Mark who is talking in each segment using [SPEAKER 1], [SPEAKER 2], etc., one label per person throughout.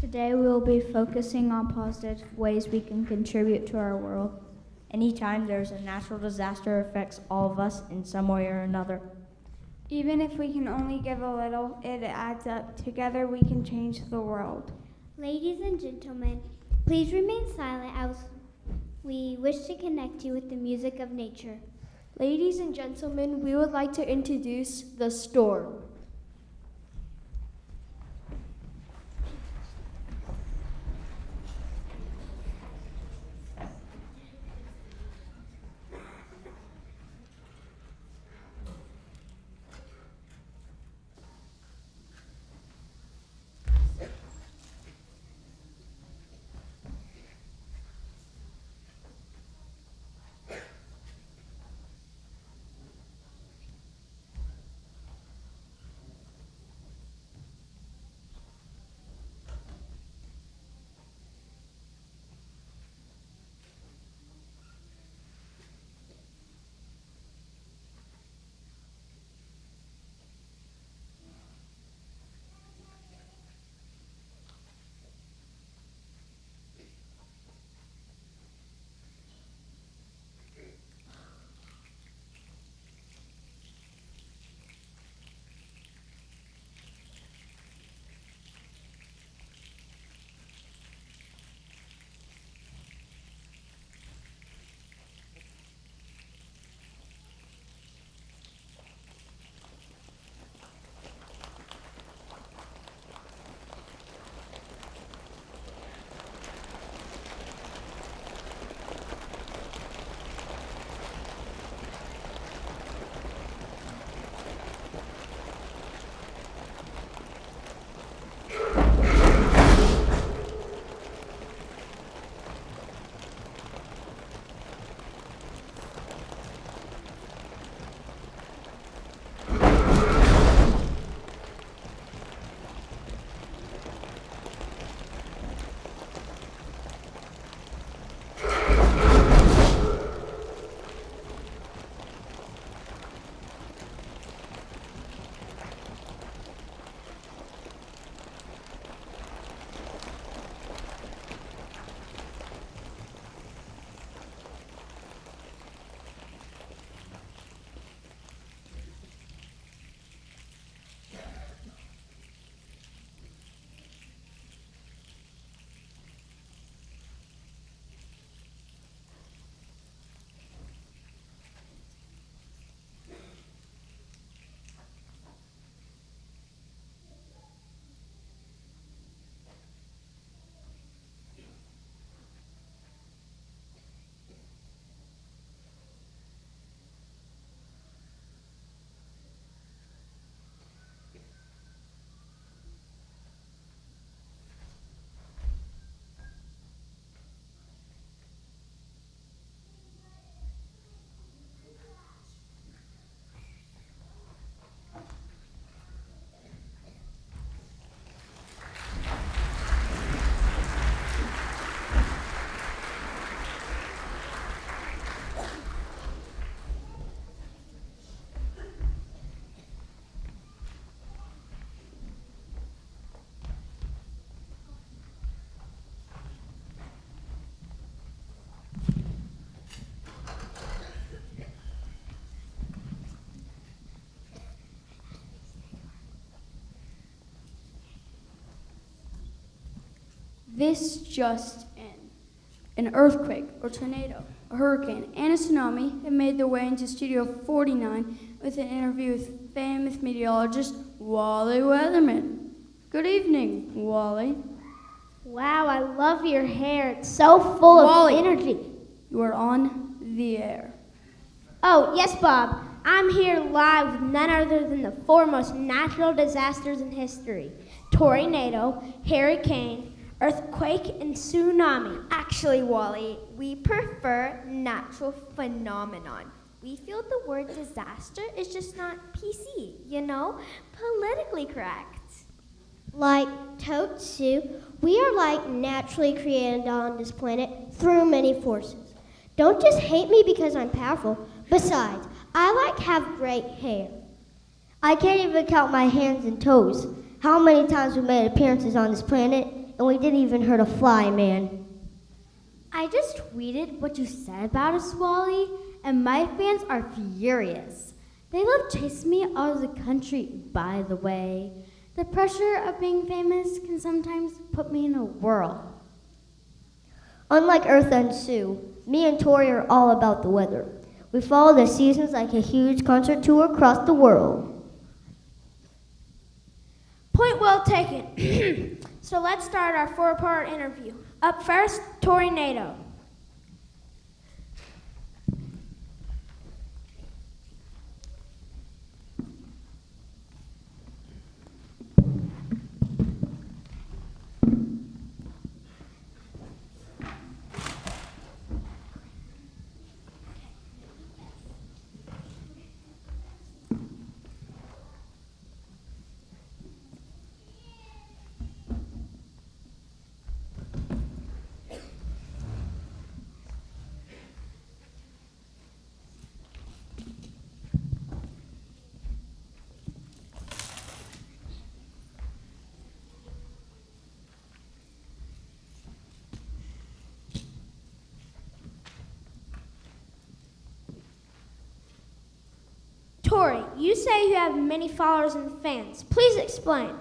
[SPEAKER 1] Today we will be focusing on positive ways we can contribute to our world. Anytime there's a natural disaster, it affects all of us in some way or another.
[SPEAKER 2] Even if we can only give a little, it adds up. Together we can change the world.
[SPEAKER 3] Ladies and gentlemen, please remain silent as we wish to connect you with the music of nature.
[SPEAKER 4] Ladies and gentlemen, we would like to introduce the storm.
[SPEAKER 2] This just in. An earthquake or tornado, a hurricane, and a tsunami have made their way into Studio 49 with an interview with famous meteorologist Wally Weatherman. Good evening, Wally.
[SPEAKER 3] Wow, I love your hair. It's so full of energy.
[SPEAKER 2] You are on the air.
[SPEAKER 3] Oh, yes, Bob. I'm here live with none other than the foremost natural disasters in history. Tornado, hurricane, earthquake, and tsunami.
[SPEAKER 5] Actually, Wally, we prefer natural phenomenon. We feel the word disaster is just not PC, politically correct.
[SPEAKER 6] Like Toad Sue, we are like naturally created on this planet through many forces. Don't just hate me because I'm powerful. Besides, I have great hair. I can't even count my hands and toes. How many times we made appearances on this planet? and we didn't even hurt a fly, man.
[SPEAKER 7] I just tweeted what you said about us, Wally, and my fans are furious. They love chasing me out of the country, by the way. The pressure of being famous can sometimes put me in a whirl.
[SPEAKER 6] Unlike Eartha and Sue, me and Tori are all about the weather. We follow the seasons like a huge concert tour across the world.
[SPEAKER 3] Point well taken. So let's start our four-part interview. Up first, Tori Nato. Tori, you say you have many followers and fans. Please explain.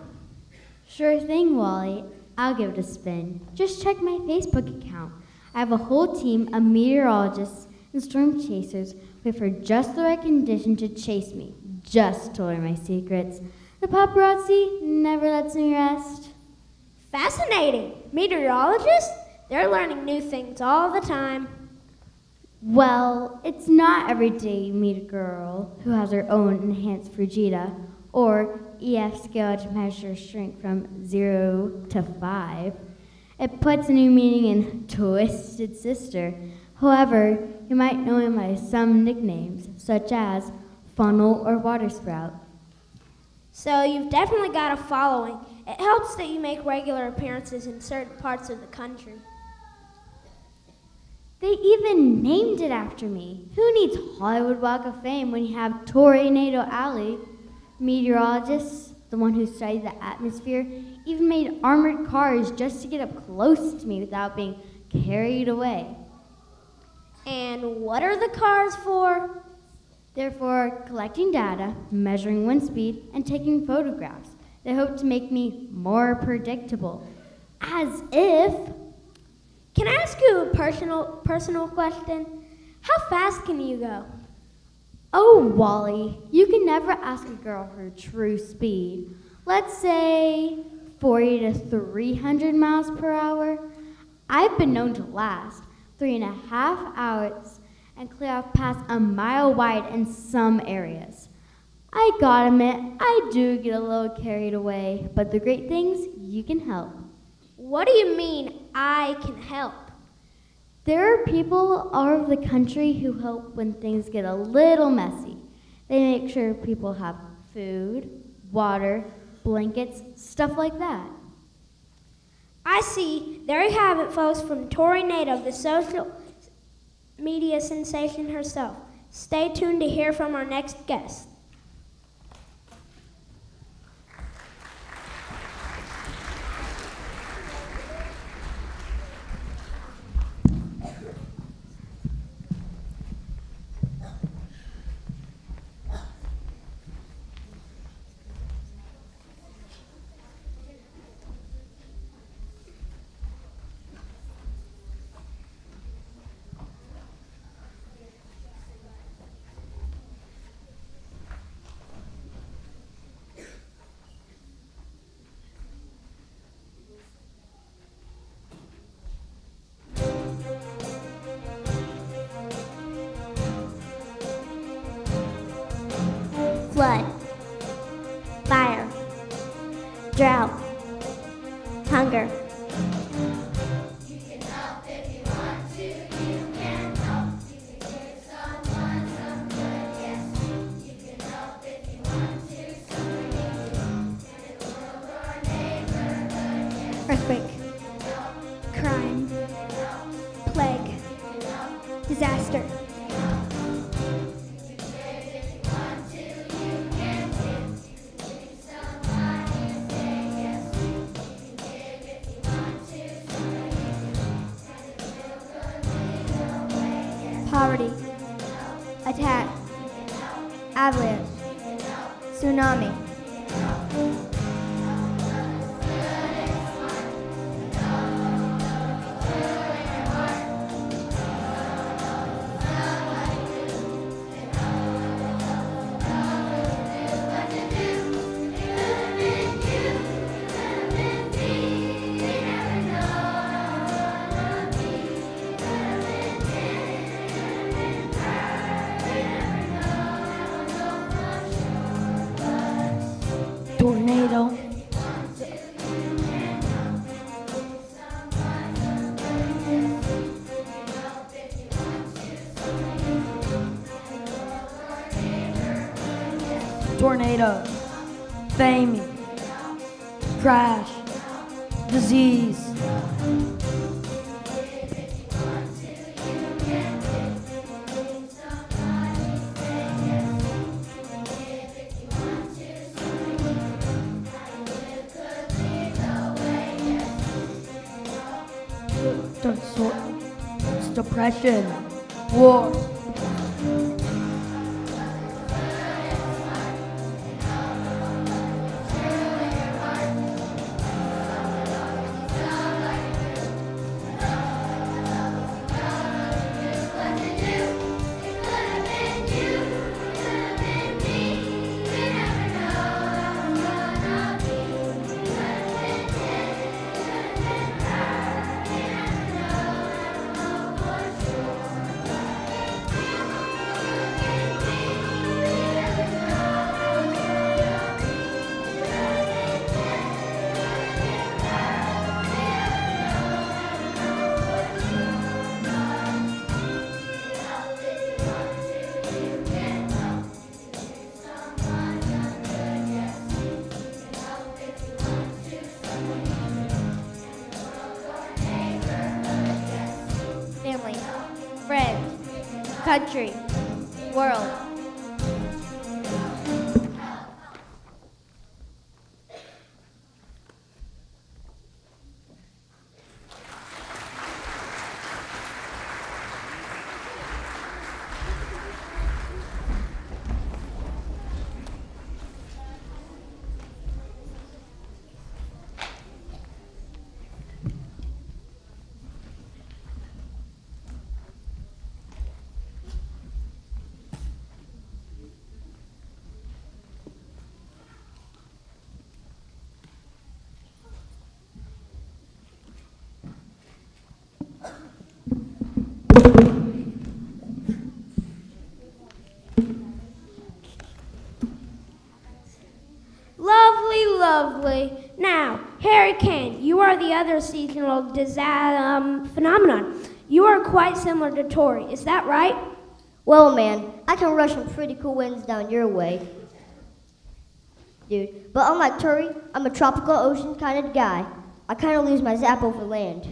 [SPEAKER 7] Sure thing, Wally. I'll give it a spin. Just check my Facebook account. I have a whole team of meteorologists and storm chasers wait for just the right condition to chase me, just to learn my secrets. The paparazzi never lets me rest.
[SPEAKER 3] Fascinating. Meteorologists? They're learning new things all the time.
[SPEAKER 7] Well, it's not every day you meet a girl who has her own enhanced Fujita or EF scale to measure shrink from 0 to 5. It puts a new meaning in Twisted Sister. However, you might know him by some nicknames, such as Funnel or Water Sprout.
[SPEAKER 3] So you've definitely got a following. It helps that you make regular appearances in certain parts of the country.
[SPEAKER 7] They even named it after me. Who needs Hollywood Walk of Fame when you have Tornado Alley? Meteorologists, the one who studied the atmosphere, even made armored cars just to get up close to me without being carried away.
[SPEAKER 3] And what are the cars for?
[SPEAKER 7] They're for collecting data, measuring wind speed, and taking photographs. They hope to make me more predictable. As if...
[SPEAKER 3] Can I ask you a personal question? How fast can you go?
[SPEAKER 7] Oh, Wally, you can never ask a girl her true speed. Let's say 40 to 300 miles per hour. I've been known to last 3.5 hours and clear off past a mile wide in some areas. I gotta admit, I do get a little carried away, but the great things, you can help.
[SPEAKER 3] What do you mean, I can help?
[SPEAKER 7] There are people all over the country who help when things get a little messy. They make sure people have food, water, blankets, stuff like that.
[SPEAKER 3] I see. There you have it, folks, from Tori Nato, the social media sensation herself. Stay tuned to hear from our next guest.
[SPEAKER 5] Flood, fire, drought, hunger.
[SPEAKER 2] Earthquake, crime, plague, disaster.
[SPEAKER 5] poverty, attack, avalanche, tsunami.
[SPEAKER 8] Tornado. Tornado. Fame. Crash. Disease. Depression. War.
[SPEAKER 5] Family, friends, country, world.
[SPEAKER 3] Lovely, lovely. Now, hurricane, you are the other seasonal phenomenon. You are quite similar to Tori, is that right?
[SPEAKER 6] Well, man, I can rush some pretty cool winds down your way, dude. But unlike Turi, I'm a tropical ocean kind of guy. I kind of lose my zap over land.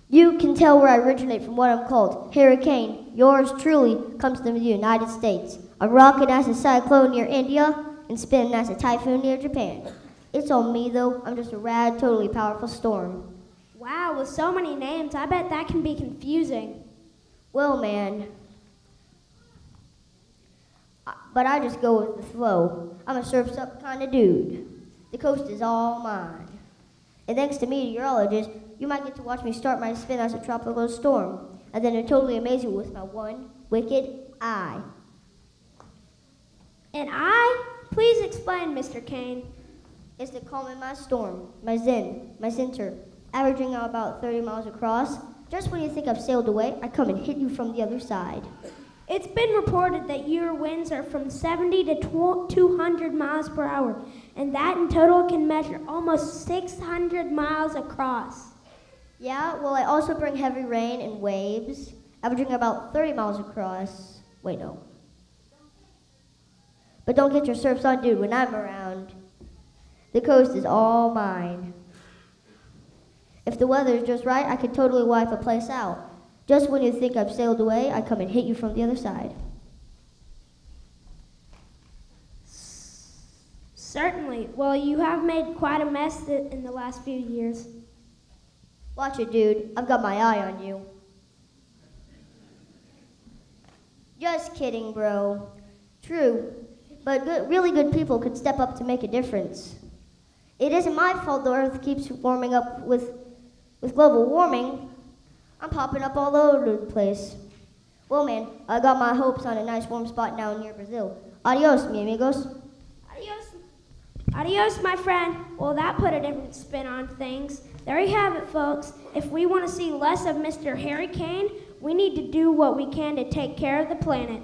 [SPEAKER 6] You can tell where I originate from what I'm called. Hurricane, yours truly, comes from the United States. I'm rocking as a cyclone near India and spinning as a typhoon near Japan. It's on me, though. I'm just a rad, totally powerful storm.
[SPEAKER 3] Wow, with so many names, I bet that can be confusing.
[SPEAKER 6] Well, man, but I just go with the flow. I'm a surf's up kind of dude. The coast is all mine. And thanks to meteorologists, you might get to watch me start my spin as a tropical storm, and then totally amaze you with my one wicked eye.
[SPEAKER 3] And I? Please explain, Mr. Kane.
[SPEAKER 6] It's the calm in my storm, my zen, my center, averaging out about 30 miles across. Just when you think I've sailed away, I come and hit you from the other side.
[SPEAKER 3] It's been reported that your winds are from 70 to 200 miles per hour, and that in total can measure almost 600 miles across.
[SPEAKER 6] Yeah, well, I also bring heavy rain and waves, averaging about 30 miles across. Wait, no. But don't get your surfs on, dude, when I'm around. The coast is all mine. If the weather is just right, I could totally wipe a place out. Just when you think I've sailed away, I come and hit you from the other side.
[SPEAKER 3] Certainly. Well, you have made quite a mess in the last few years.
[SPEAKER 6] Watch it, dude. I've got my eye on you. Just kidding, bro. True, but really good people could step up to make a difference. It isn't my fault the Earth keeps warming up with global warming. I'm popping up all over the place. Well, man, I got my hopes on a nice warm spot down near Brazil. Adios, mi amigos.
[SPEAKER 3] Adios. Adios, my friend. Well, that put a different spin on things. There you have it, folks. If we want to see less of Mr. Harry Kane, we need to do what we can to take care of the planet.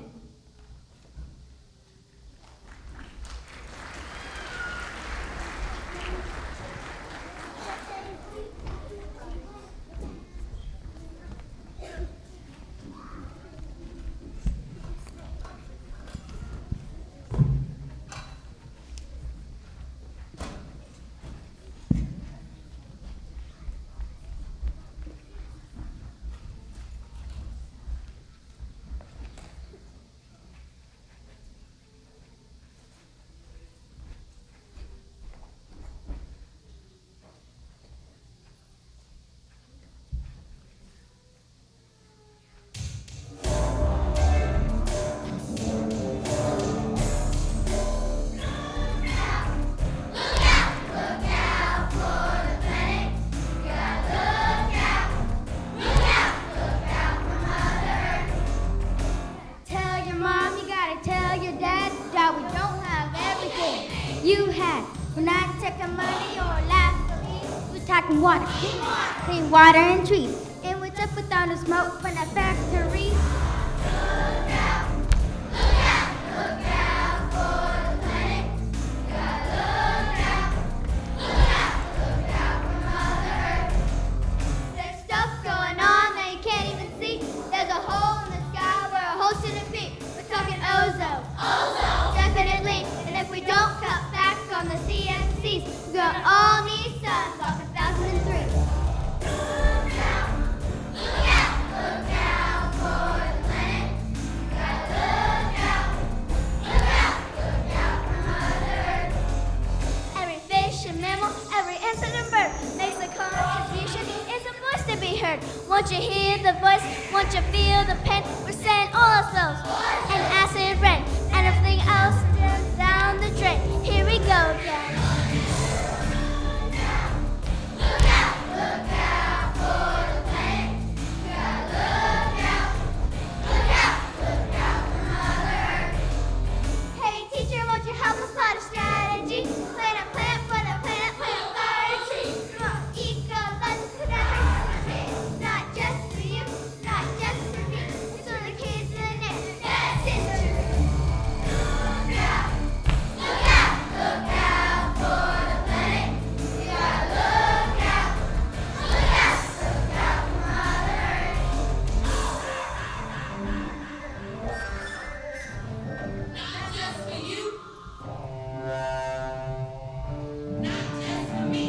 [SPEAKER 5] Water, clean water and trees. And what's up with all the smoke from the factory? Look out for the planet. Look out for Mother Earth. There's stuff going on that you can't even see. There's a hole in the sky where a hole shouldn't be. We're talking ozone. Ozone. Definitely. And if we don't cut back on the CFCs, we're gonna all need sun by 2003. Won't you hear the voice? Won't you feel the pain? We're saying all ourselves. And acid rain and everything else down the drain. Here we go again. Look out for the planet. We gotta look out for Mother Earth. Hey teacher, won't you help us plot a strategy? Plant a plant for the planet, plant a fire tree. Come on, ecological together. Not just for you, not just for me. It's for the kids in it. That's history. Look out for the planet. We gotta look out for Mother Earth. Not just for you, not just for me.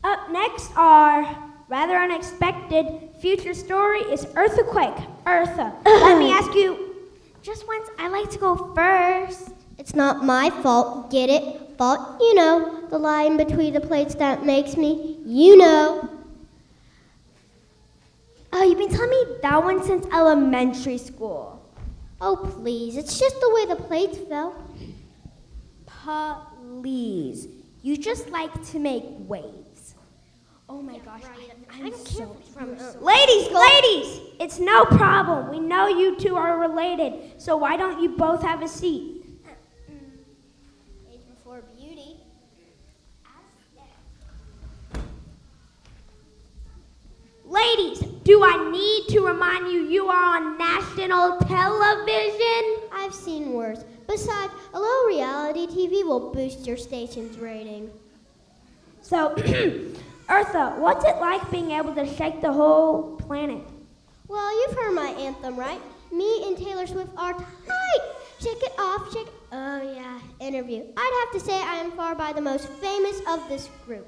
[SPEAKER 3] Up next, our rather unexpected future story is Earthquake. Eartha, let me ask you.
[SPEAKER 5] Just once, I like to go first.
[SPEAKER 6] It's not my fault, get it? Fault, you know, the line between the plates that makes me, you know.
[SPEAKER 5] Oh, you've been telling me that one since elementary school.
[SPEAKER 6] Oh, please, it's just the way the plates fell.
[SPEAKER 5] Please. You just like to make waves.
[SPEAKER 3] Oh my gosh, I'm
[SPEAKER 6] I'm
[SPEAKER 3] so
[SPEAKER 6] careful from
[SPEAKER 3] Ladies, it's no problem. We know you two are related, so why don't you both have a seat?
[SPEAKER 6] Age before beauty.
[SPEAKER 3] Ladies, do I need to remind you you are on national television?
[SPEAKER 6] I've seen worse. Besides, a little reality TV will boost your station's rating.
[SPEAKER 3] So, Eartha, what's it like being able to shake the whole planet?
[SPEAKER 6] Well, you've heard my anthem, right? Me and Taylor Swift are tight. Shake it off, shake. Oh yeah, interview. I'd have to say I am far by the most famous of this group.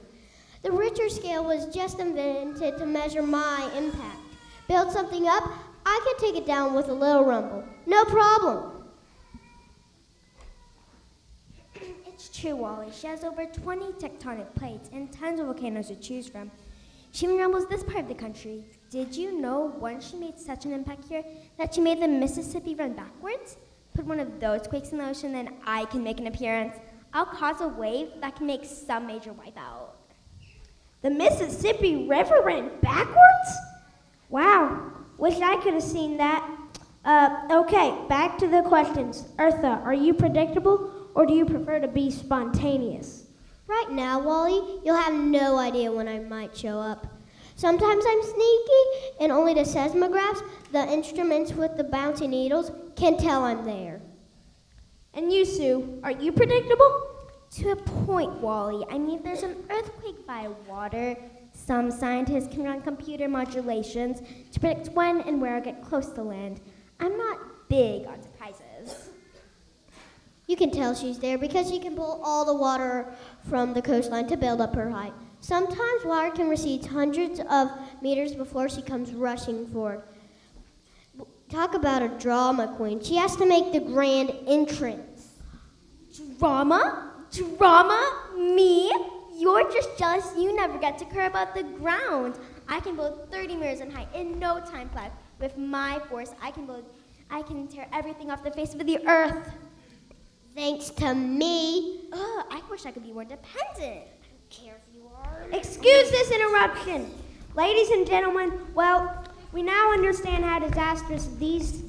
[SPEAKER 6] The Richter scale was just invented to measure my impact. Build something up, I can take it down with a little rumble. No problem.
[SPEAKER 9] It's true, Wally. She has over 20 tectonic plates and tons of volcanoes to choose from. She even rumbles this part of the country. Did you know once she made such an impact here that she made the Mississippi run backwards? Put one of those quakes in the ocean, then I can make an appearance. I'll cause a wave that can make some major wipeout.
[SPEAKER 3] The Mississippi River ran backwards? Wow, wish I could have seen that. Okay, back to the questions. Eartha, are you predictable or do you prefer to be spontaneous?
[SPEAKER 6] Right now, Wally, you'll have no idea when I might show up. Sometimes I'm sneaky, and only the seismographs, the instruments with the bouncy needles, can tell I'm there.
[SPEAKER 3] And you, Sue, are you predictable?
[SPEAKER 9] To a point, Wally. I mean, if there's an earthquake by water, some scientists can run computer modulations to predict when and where I'll get close to land. I'm not big on surprises.
[SPEAKER 6] You can tell she's there because she can pull all the water from the coastline to build up her height. Sometimes water can recede hundreds of meters before she comes rushing forward. Talk about a drama queen. She has to make the grand entrance.
[SPEAKER 9] Drama? Drama? Me? You're just jealous you never get to care about the ground. I can build 30 meters in height in no time flat. With my force, I can tear everything off the face of the earth.
[SPEAKER 6] Thanks to me.
[SPEAKER 9] Ugh, I wish I could be more dependent. I don't care if you are.
[SPEAKER 3] Excuse this interruption. Ladies and gentlemen, well, we now understand how disastrous these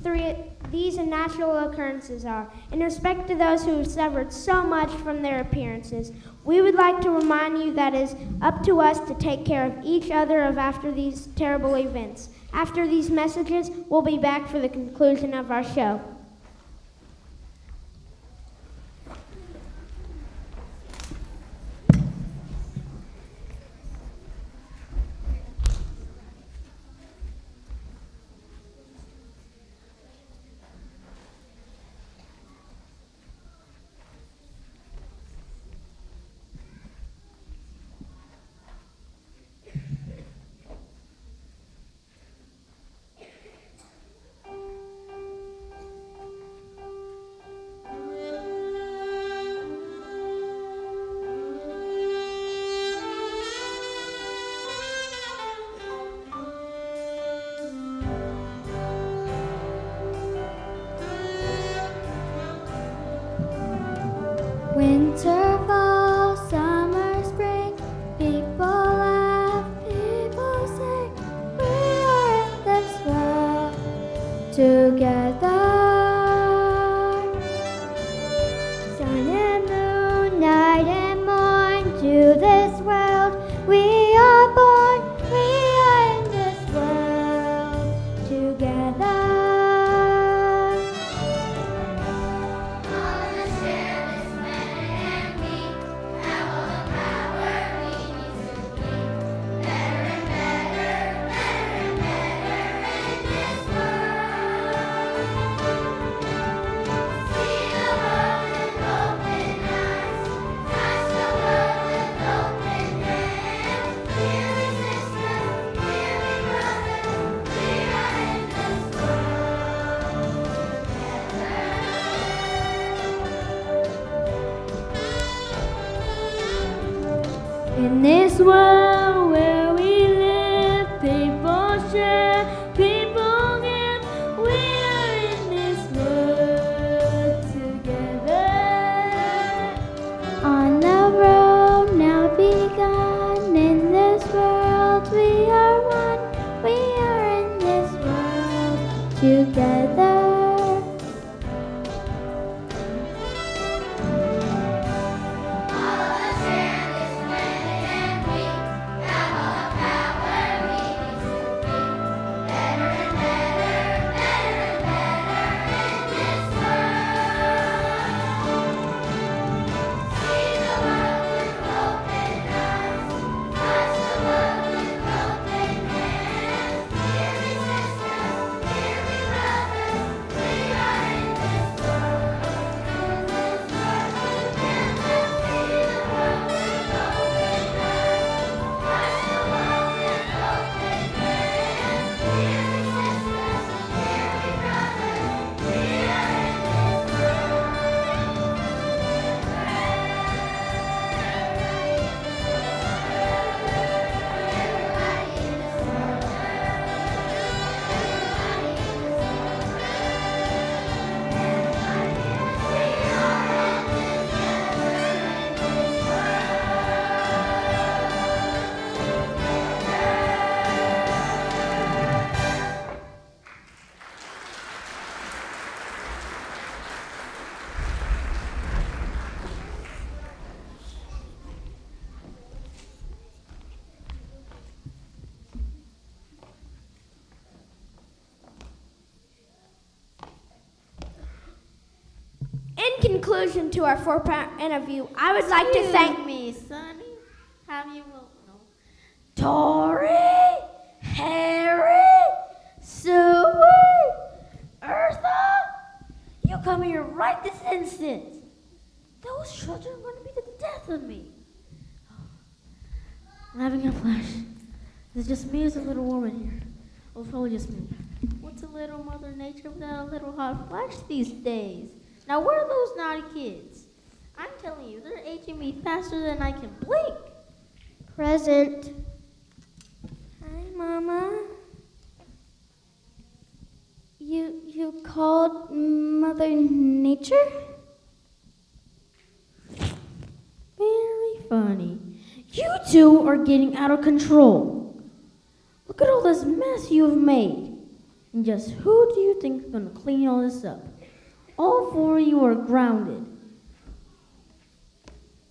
[SPEAKER 3] natural occurrences are. In respect to those who have suffered so much from their appearances, we would like to remind you that it is up to us to take care of each other after these terrible events. After these messages, we'll be back for the conclusion of our show.
[SPEAKER 7] Winter, fall, summer, spring, people laugh, people sing. We are in this world together. Sun and moon, night and morn, to this world we are born. We are in this world together. In this world where we live, people share, people give. We are in this world together. On the road now begun, in this world
[SPEAKER 3] together.
[SPEAKER 5] All of us share this planet and we have all the power we need to be better and better, better and better in this world. See the world with open eyes, touch the world with open hands. Dear me sisters, dear me brothers, we are in this world. In this world together, see the world with open eyes, touch the world with open hands. Dear me sisters, dear me brothers, we are in this
[SPEAKER 3] In conclusion to our four-part interview, I would like to thank
[SPEAKER 7] me, Sonny. Have you no? Tori, Harry, Sue, Eartha, you come here right this instant. Those children are going to be the death of me. I'm having a flash. It's just me as a little woman here. Oh, it's probably just me. What's a little Mother Nature without a little hot flash these days? Now, where are those naughty kids? I'm telling you, they're aging me faster than I can blink.
[SPEAKER 6] Present.
[SPEAKER 2] Hi, Mama. You called Mother Nature?
[SPEAKER 7] Very funny. You two are getting out of control. Look at all this mess you've made. And just who do you think is going to clean all this up? All four of you are grounded.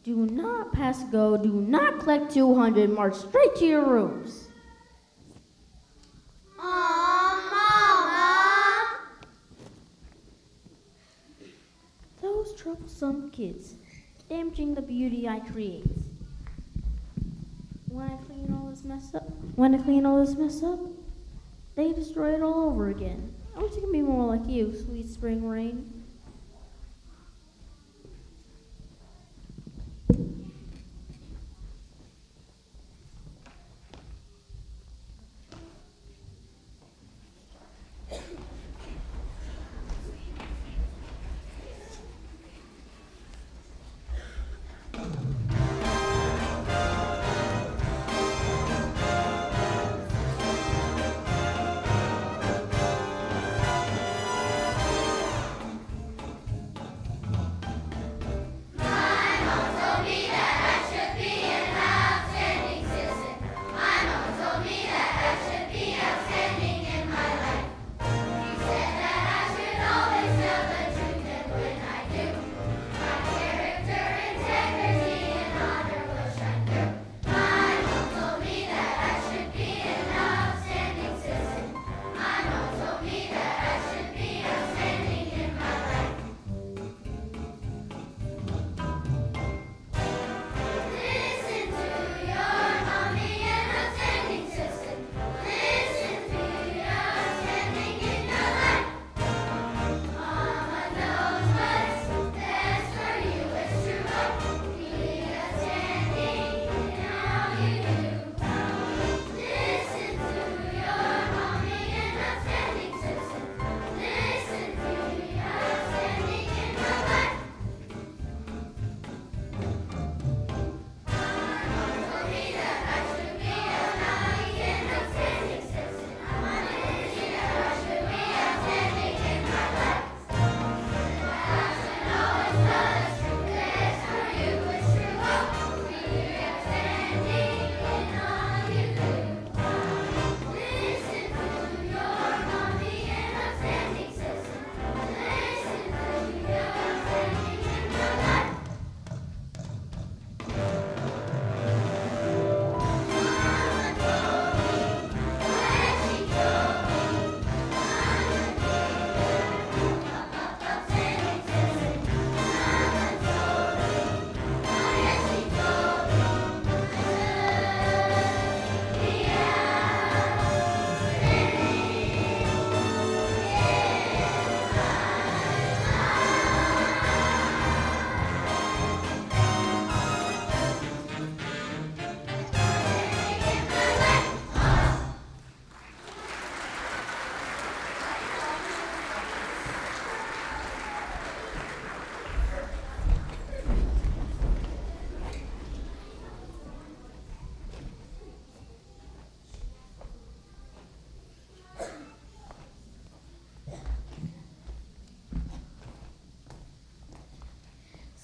[SPEAKER 7] Do not pass go. Do not collect 200. March straight to your rooms.
[SPEAKER 5] Mama!
[SPEAKER 7] Those troublesome kids, damaging the beauty I create. When I clean all this mess up, they destroy it all over again. I wish it could be more like you, sweet spring rain.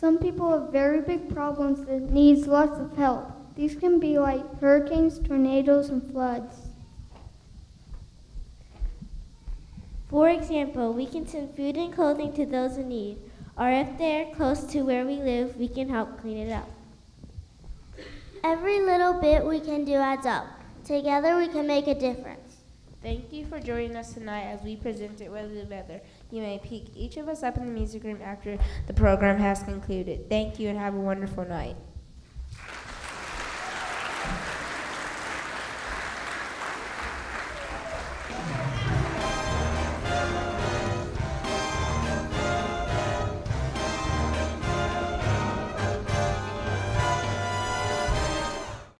[SPEAKER 10] Some people have very big problems that needs lots of help. These can be like hurricanes, tornadoes, and floods.
[SPEAKER 9] For example, we can send food and clothing to those in need, or if they are close to where we live, we can help clean it up.
[SPEAKER 5] Every little bit we can do adds up. Together we can make a difference.
[SPEAKER 11] Thank you for joining us tonight as we present It Weather Together. You may pick each of us up in the music room after the program has concluded. Thank you and have a wonderful night.